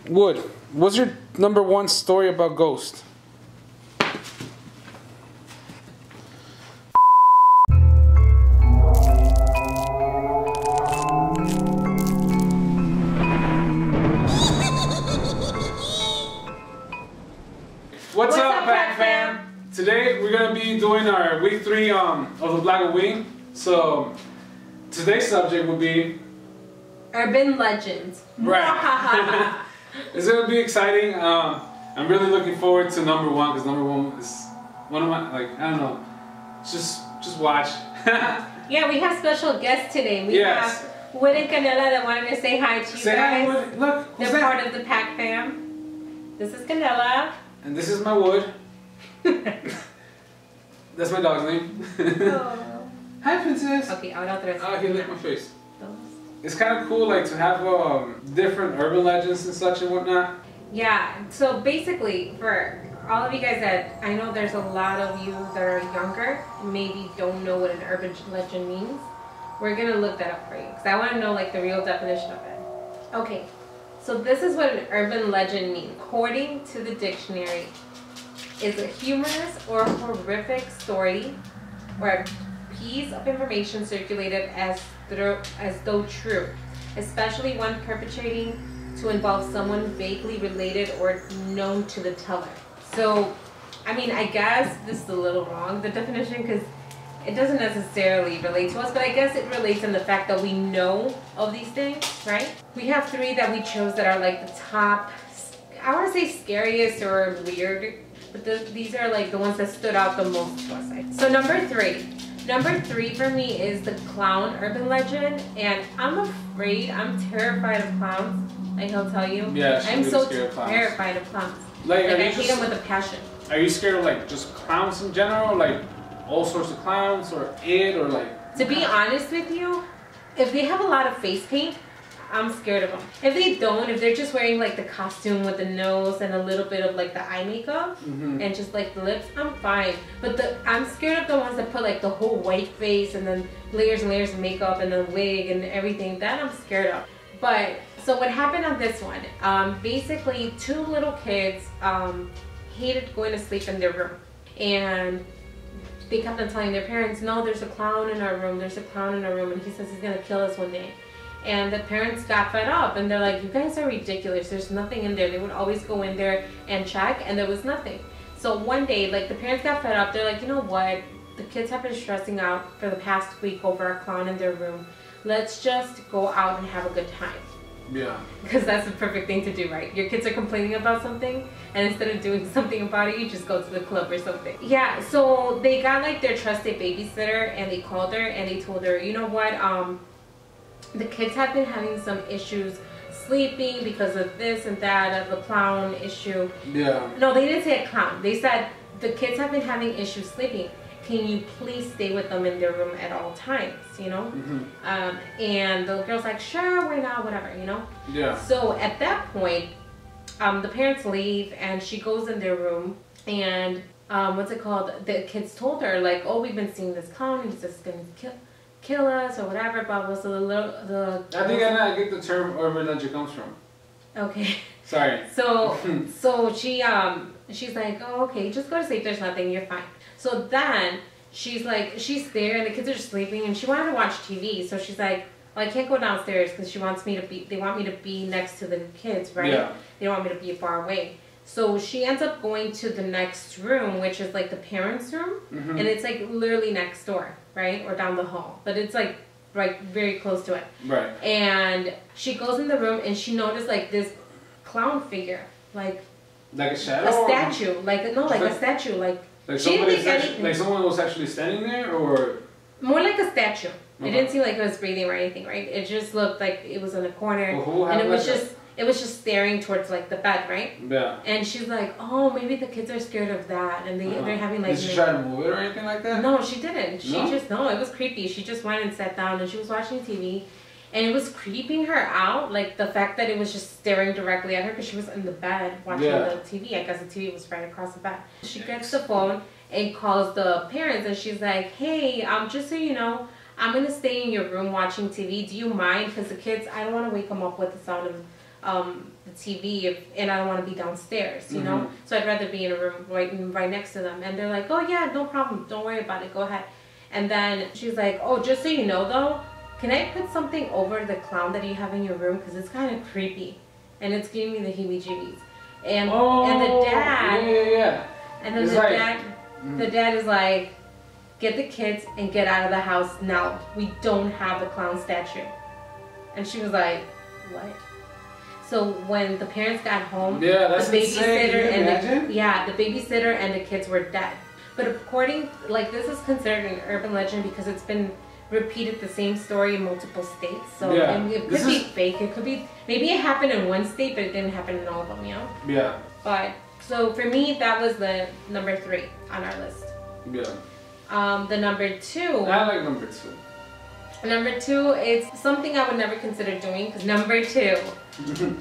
Wood, what's your number one story about ghosts? What's up, Pack fam? Today we're gonna be doing our week 3 of the Vlogoween. So today's subject will be urban legends. Right. It's gonna be exciting. I'm really looking forward to number 1 because number 1 is one of my, like, I don't know. Just watch. Yeah, we have special guests today. We have Wood and Canela that wanted to say hi to you guys. Hi, Wood. Look, who's they're that? part of the Pack fam. This is Canela. And this is my Wood. That's my dog's name. Oh. Hi, princess. Okay, ahora otra vez. Oh, he licked my face. It's kind of cool, like, to have different urban legends and such and whatnot. Yeah, so basically, for all of you guys that, I know there's a lot of you that are younger, maybe don't know what an urban legend means. We're going to look that up for you, because I want to know, like, the real definition of it. Okay, so this is what an urban legend means. According to the dictionary, is a humorous or horrific story or a piece of information circulated as though true, especially one perpetrating to involve someone vaguely related or known to the teller. So, I mean, I guess this is a little wrong, the definition, because it doesn't necessarily relate to us, but I guess it relates in the fact that we know of these things, right? We have 3 that we chose that are like the top, I want to say scariest or weird, but these are like the ones that stood out the most to us. So number 3. Number 3 for me is the clown urban legend, and I'm terrified of clowns, like he'll tell you. Yeah, I'm so terrified of clowns. Like I hate them with a passion. Are you scared of, like, just clowns in general, like all sorts of clowns, or it, or like? To be honest with you, if they have a lot of face paint, I'm scared of them. If they don't, if they're just wearing like the costume with the nose and a little bit of like the eye makeup and just like the lips, I'm fine. But I'm scared of the ones that put like the whole white face and then layers and layers of makeup and the wig and everything. That I'm scared of. But so what happened on this one? Basically, 2 little kids hated going to sleep in their room, and they kept on telling their parents, "No, there's a clown in our room. There's a clown in our room, and he says he's gonna kill us one day." And the parents got fed up and they're like, "You guys are ridiculous. There's nothing in there." They would always go in there and check, and there was nothing. So one day, like, the parents got fed up. They're like, "You know what? The kids have been stressing out for the past week over a clown in their room. Let's just go out and have a good time." Yeah. Because that's the perfect thing to do, right? Your kids are complaining about something, and instead of doing something about it, you just go to the club or something. Yeah, so they got like their trusted babysitter, and they called her and they told her, "You know what? The kids have been having some issues sleeping because of this and that, of the clown issue." Yeah. No, they didn't say a clown. They said the kids have been having issues sleeping. Can you please stay with them in their room at all times, you know? And the girl's like, "Sure, why not, whatever, you know?" Yeah. So at that point, the parents leave and she goes in their room, and what's it called? The kids told her, like, "Oh, we've been seeing this clown, he's just gonna kill us or whatever," but was I think I get the term urban legend comes from. Okay. Sorry. So she's like, "Oh, okay, just go to sleep, there's nothing, you're fine." So then she's there and the kids are sleeping, and she wanted to watch TV, so she's like, "Well, I can't go downstairs because they want me to be next to the kids, right? Yeah. They don't want me to be far away." So she ends up going to the next room, which is like the parents' room, and it's like literally next door, right? Or down the hall, but it's like right very close to it. Right. And she goes in the room and she noticed like this clown figure, like a shadow, a statue, like a statue, like someone was actually standing there, or more like a statue. It didn't seem like it was breathing or anything, right? It just looked like it was in a corner, and it was just staring towards like the bed, right? Yeah. And she's like, "Oh, maybe the kids are scared of that, and they're having like." Did she try to move it or anything like that? No, she didn't. She just it was creepy. She just went and sat down, and she was watching TV, and it was creeping her out, like the fact that it was just staring directly at her because she was in the bed watching the TV. I guess the TV was right across the bed. She gets the phone and calls the parents, and she's like, "Hey, just so you know, I'm gonna stay in your room watching TV. Do you mind? Because the kids, I don't want to wake them up with the sound of the TV and I don't want to be downstairs, you know? So I'd rather be in a room right next to them. And they're like, oh yeah, no problem. Don't worry about it. Go ahead. And then she's like, oh, just so you know though, can I put something over the clown that you have in your room? Because it's kind of creepy. And it's giving me the heebie-jeebies. And the dad... And then the dad is like, get the kids and get out of the house now. We don't have the clown statue. And she was like, what? So when the parents got home, the babysitter and the kids were dead. But according, like, this is considered an urban legend because it's been repeated the same story in multiple states. So it could be fake. It could be, maybe it happened in one state, but it didn't happen in all of them, you know? Yeah. But, so for me, that was the number 3 on our list. Yeah. The number 2. I like number 2. Number 2 is something I would never consider doing because number 2,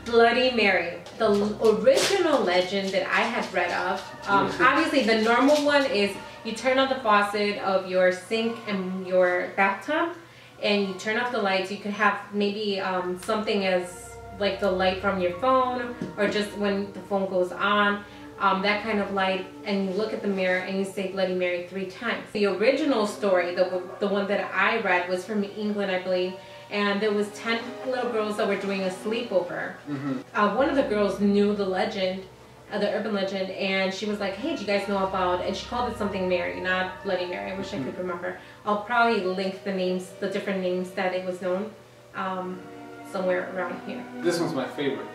Bloody Mary. The original legend that I had read of, obviously the normal one is you turn on the faucet of your sink and your bathtub and you turn off the lights. You could have maybe something as like the light from your phone or just when the phone goes on. That kind of light, and you look at the mirror and you say Bloody Mary 3 times. The original story, the one that I read, was from England, I believe, and there was 10 little girls that were doing a sleepover. One of the girls knew the legend, the urban legend, and she was like, hey, do you guys know about, and she called it something Mary, not Bloody Mary. I wish I could remember. I'll probably link the names, the different names that it was known somewhere around here. This one's my favorite.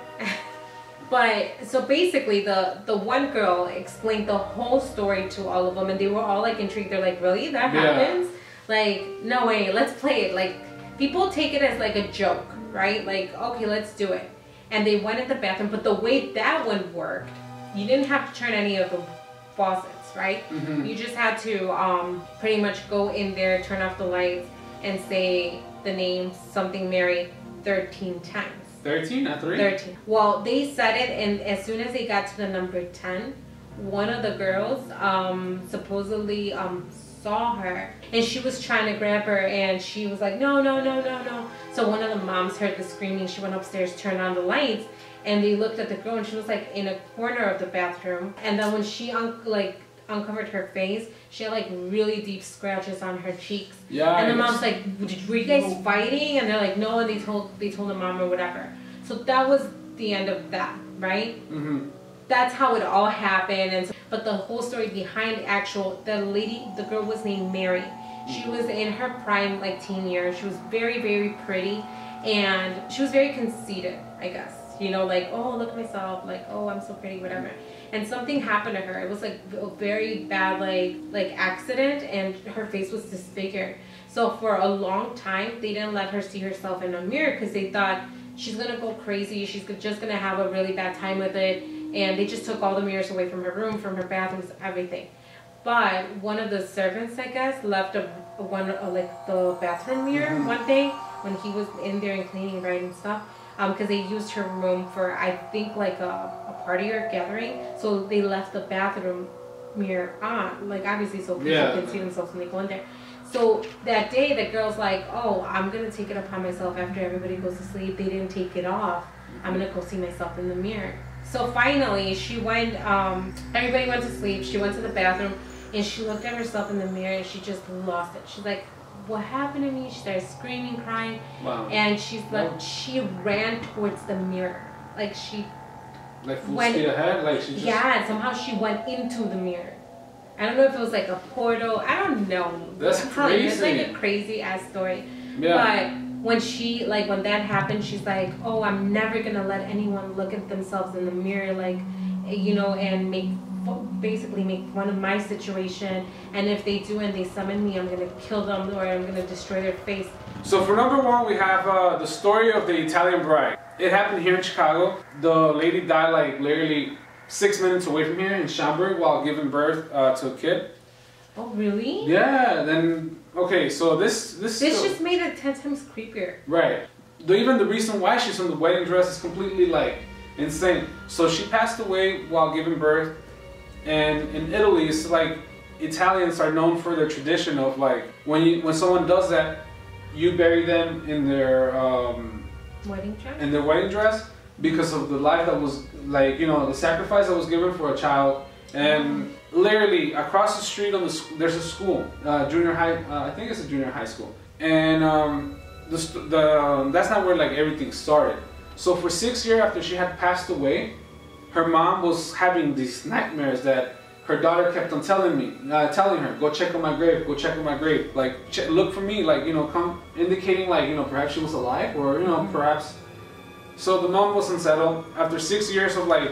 But, so basically the one girl explained the whole story to all of them and they were all like intrigued. They're like, really? That happens? Like, no way, let's play it. Like, people take it as like a joke, right? Like, okay, let's do it. And they went in the bathroom, but the way that one worked, you didn't have to turn any of the faucets, right? You just had to pretty much go in there, turn off the lights, and say the name something Mary 13 times. 13, not 3? 13. Well, they said it, and as soon as they got to the number 10, one of the girls supposedly saw her, and she was trying to grab her, and she was like, no, no, no, no, no. So one of the moms heard the screaming. She went upstairs, turned on the lights, and they looked at the girl, and she was like in a corner of the bathroom. And then when she uncovered her face, she had like really deep scratches on her cheeks. Yeah. And the mom's like, were you guys fighting? And they're like, no, and they told the mom or whatever. So that was the end of that, right? That's how it all happened. And so, but the whole story behind the girl was named Mary. She was in her prime, like teen years. She was very, very pretty, and she was very conceited, I guess. You know, like, oh, look at myself, like, oh, I'm so pretty, whatever. And something happened to her. It was like a very bad like accident, and her face was disfigured. So for a long time, they didn't let her see herself in a mirror because they thought she's gonna go crazy. She's just gonna have a really bad time with it. And they just took all the mirrors away from her room, from her bathrooms, everything. But one of the servants, I guess, left like the bathroom mirror one day when he was in there and cleaning, right, and stuff. Because they used her room for, I think, like a party or gathering. So they left the bathroom mirror on, like obviously so people can see themselves when they go in there. So that day the girl's like, oh, I'm going to take it upon myself after everybody goes to sleep. They didn't take it off. I'm going to go see myself in the mirror. So finally she went, everybody went to sleep. She went to the bathroom and she looked at herself in the mirror and she just lost it. She's like, what happened to me? She started screaming, crying, and she's like, she ran towards the mirror, like she full speed ahead, like she just... and somehow she went into the mirror. I don't know if it was like a portal. I don't know. That's crazy. It's like a crazy ass story. But when when that happened, she's like, oh, I'm never gonna let anyone look at themselves in the mirror, like, you know, and basically make fun of my situation, and if they do and they summon me, I'm gonna kill them or I'm gonna destroy their face. So for number 1, we have the story of the Italian bride. It happened here in Chicago. The lady died like literally 6 minutes away from here in Schaumburg while giving birth to a kid. Oh really? Yeah. Then okay, so this just made it 10 times creepier. Right. Even the reason why she's in the wedding dress is completely like insane. So she passed away while giving birth. And in Italy, it's like Italians are known for their tradition of like when someone does that, you bury them in their wedding dress. In their wedding dress, because of the life that was, like, you know, the sacrifice that was given for a child. And literally across the street there's a school, junior high, I think it's a junior high school. And that's not where like everything started. So for 6 years after she had passed away, her mom was having these nightmares that her daughter kept on telling her, go check on my grave, go check on my grave, like look for me, like, you know, come, indicating like, you know, perhaps she was alive, or, you know, perhaps. So the mom was unsettled after 6 years of like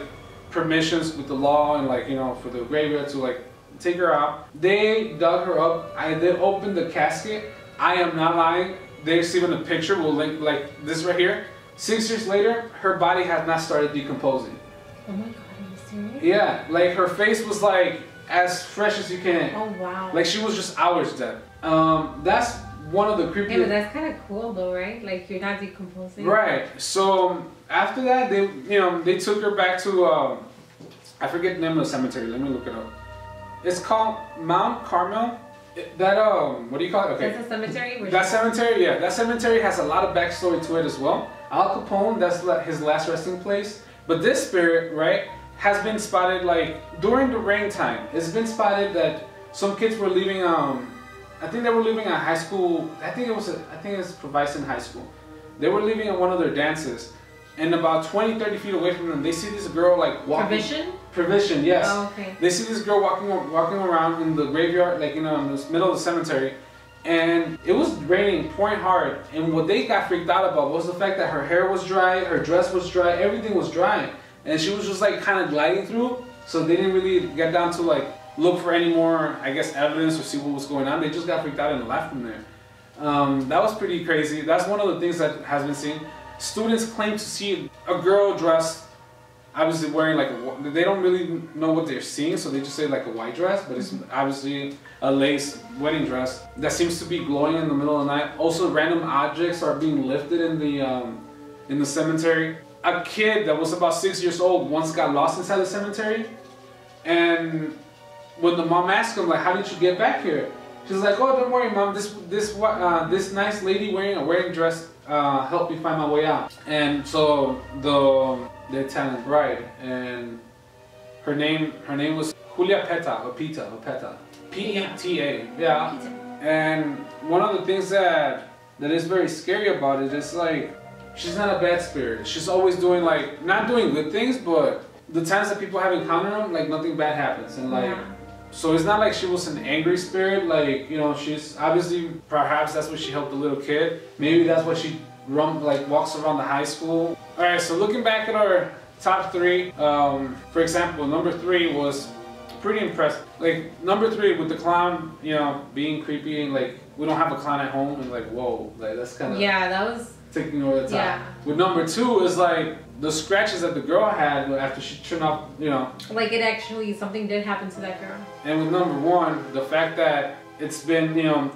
permissions with the law and, like, you know, for the graveyard to like take her out. They dug her up. They opened the casket. I am not lying. There's even a picture, we'll link like this right here. 6 years later, her body has not started decomposing. Oh my God, are you serious? Yeah, like her face was like as fresh as you can. Oh wow. Like she was just hours dead. That's one of the creepiest. Yeah, but that's kind of cool though, right? Like you're not decomposing. Right. So after that, they took her back to I forget the name of the cemetery. Let me look it up. It's called Mount Carmel. That what do you call it? Okay. That's a cemetery. That cemetery, yeah. That cemetery has a lot of backstory to it as well. Al Capone, that's his last resting place. But this spirit, right, has been spotted like during the rain time. It's been spotted that some kids were leaving. I think they were leaving a high school. I think it's Proviso High School. They were leaving at one of their dances, and about 20-30 feet away from them, they see this girl like walking. Provision, yes. Oh, okay. They see this girl walking around in the graveyard, like, you know, in the middle of the cemetery, and it was raining, pouring hard. And what they got freaked out about was the fact that her hair was dry, her dress was dry, everything was dry, and she was just like kind of gliding through. So they didn't really get down to like look for any more, I guess, evidence or see what was going on. They just got freaked out and left from there. That was pretty crazy. That's one of the things that has been seen. Students claim to see a girl dressed, obviously wearing like they don't really know what they're seeing, so they just say like a white dress, but it's obviously a lace wedding dress that seems to be glowing in the middle of the night. Also, random objects are being lifted in the cemetery. A kid that was about 6 years old once got lost inside the cemetery, and when the mom asked him like, "How did you get back here?" She's like, "Oh, don't worry, mom. This nice lady wearing a wedding dress helped me find my way out." And so the Italian bride, and her name was Julia Peta, or Peta, P-E-T-A, yeah. And one of the things that is very scary about it is like, she's not a bad spirit. She's always doing like, not doing good things, but the times that people have encountered them, like nothing bad happens. And like, so it's not like she was an angry spirit, like, you know, she's obviously, perhaps that's what she helped the little kid. Maybe that's what she walks around the high school. All right, so looking back at our top three, for example, number 3 was pretty impressive. Like number 3 with the clown, you know, being creepy, and like we don't have a clown at home, and like, whoa, like that's kind of, yeah, that was taking over the top. Yeah. With number 2 is like the scratches that the girl had after she turned off, you know. Like it actually, something did happen to that girl. And with number 1, the fact that it's been, you know,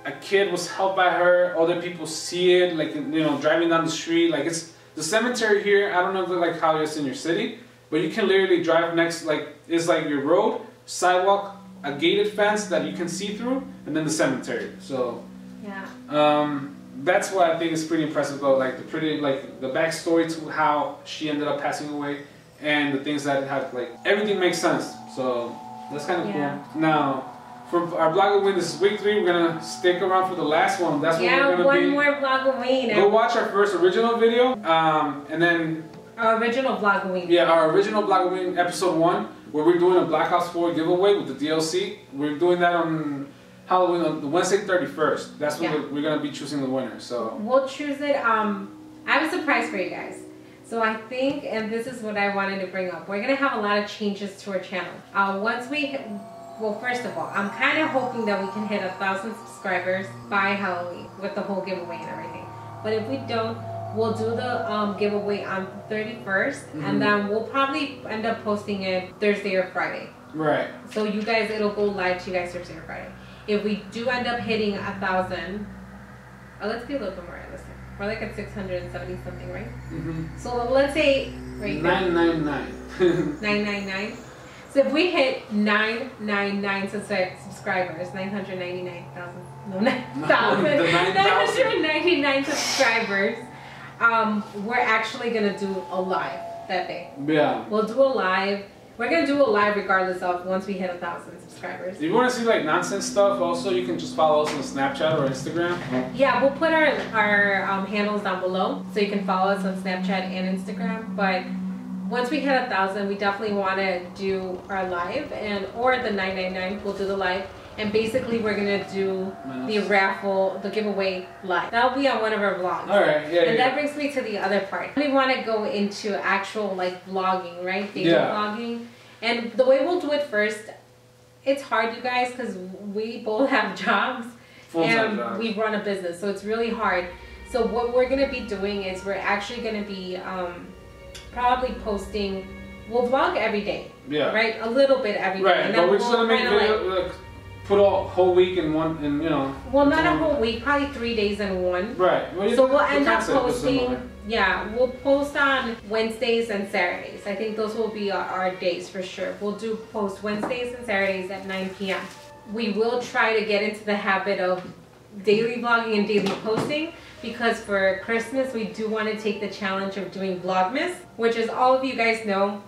a kid was helped by her, other people see it, like, you know, driving down the street. Like, it's the cemetery here, I don't know like how it is in your city, but you can literally drive next, like, it's like your road, sidewalk, a gated fence that you can see through, and then the cemetery. So yeah, that's what I think is pretty impressive though, like the backstory to how she ended up passing away, and the things that have, like, everything makes sense. So that's kind of cool. Now, for our Vlogoween, this is week 3. We're gonna stick around for the last one. That's what we're gonna be. One more Vlogoween. Go watch our first original video, and then our original Vlogoween. Yeah, our original Vlogoween episode 1, where we're doing a Black Ops 4 giveaway with the DLC. We're doing that on Halloween, on the Wednesday 31st. That's when we're gonna be choosing the winner. So we'll choose it. I have a surprise for you guys. So I think, and this is what I wanted to bring up, we're gonna have a lot of changes to our channel. Well, first of all, I'm kind of hoping that we can hit 1,000 subscribers by Halloween with the whole giveaway and everything. But if we don't, we'll do the giveaway on the 31st, and then we'll probably end up posting it Thursday or Friday. Right. So you guys, it'll go live to you guys Thursday or Friday. If we do end up hitting 1,000, let's be a little bit more realistic. We're like at 670 something, right? So let's say 999. 999. So if we hit 999 subscribers, 999,000, no, 9,000, 999 subscribers, we're actually gonna do a live that day. Yeah. We'll do a live. We're gonna do a live regardless of once we hit 1,000 subscribers. If you want to see like nonsense stuff, also you can just follow us on Snapchat or Instagram. Yeah, we'll put our handles down below so you can follow us on Snapchat and Instagram. But once we hit 1,000, we definitely want to do our live or the 999. We'll do the live. And basically, we're gonna do the raffle, the giveaway live. That'll be on one of our vlogs. All right, yeah. And that brings me to the other part. We want to go into actual like vlogging, right? Daily vlogging. And the way we'll do it first, it's hard, you guys, because we both have jobs and we run a business, so it's really hard. So what we're gonna be doing is we're actually gonna be probably posting. We'll vlog every day. Yeah. Right, a little bit every day. Right, and but we're just gonna make video. Put a whole week in one, and you know. Well, not a whole week, probably 3 days in one. Right. Well, so we'll end up posting. Yeah, we'll post on Wednesdays and Saturdays. I think those will be our days for sure. We'll post Wednesdays and Saturdays at 9 p.m. We will try to get into the habit of daily vlogging and daily posting, because for Christmas we do want to take the challenge of doing Vlogmas, which, as all of you guys know,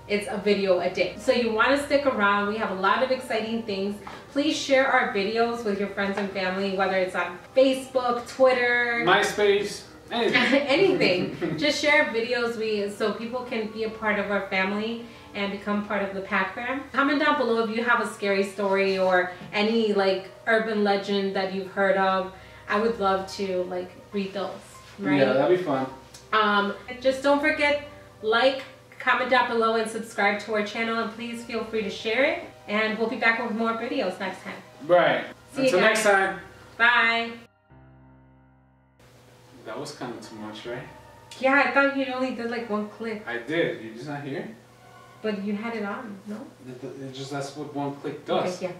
it's a video a day. So you want to stick around. We have a lot of exciting things. Please share our videos with your friends and family, whether it's on Facebook, Twitter, MySpace, anything. Just share videos so people can be a part of our family and become part of the Pack Fam. Comment down below if you have a scary story or any like urban legend that you've heard of. I would love to like read those. Right? Yeah, that'd be fun. Just don't forget, comment down below and subscribe to our channel, and please feel free to share it, and we'll be back with more videos next time. Right. Until next time. Bye. That was kind of too much, right? Yeah, I thought you only did like one click. I did. You're just not here? But you had it on, no? It just, that's what one click does. Okay, yeah.